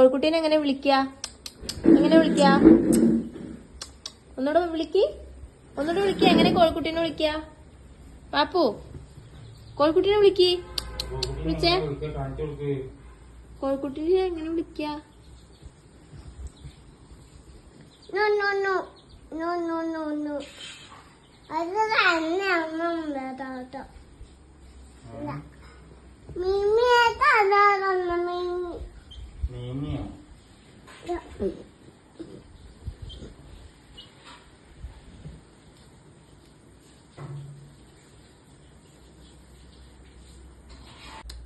കോഴിക്കുട്ടീനെ എങ്ങനെ വിളിക്കുക? ഒന്നുകൂടെ വിളിക്ക്. എങ്ങനെ കോഴിക്കുട്ടീനെ വിളിക്കുക? പാപ്പു, കോഴിക്കുട്ടീനെ വിളിക്ക്. വിളിച്ചേ. കോഴിക്കുട്ടീനെ എങ്ങനെ വിളിക്കുക? അത് തന്നെ അമ്മ മിമിയോ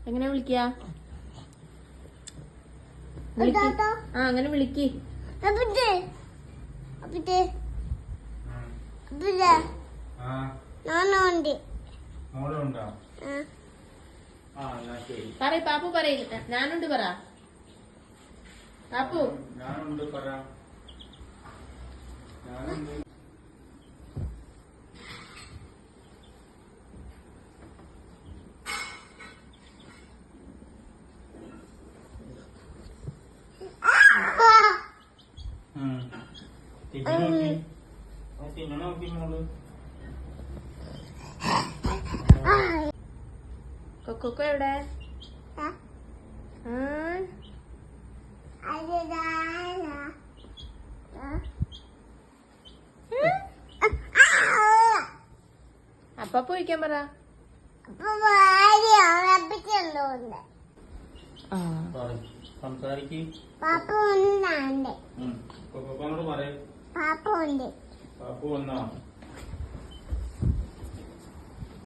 എങ്ങനെ വിളിക്കുക? അങ്ങനെ വിളിക്ക്. പറയ് പാപ്പു, പറയില്ല ഞാനുണ്ട് പറ. പാപ്പു ഞാനുണ്ട് പറ. കൊക്കോ എവിടെ? അപ്പ പോയിക്കാൻ പറ. സംസാരിക്ക്. പാപ്പ പാപ്പു വന്നോ?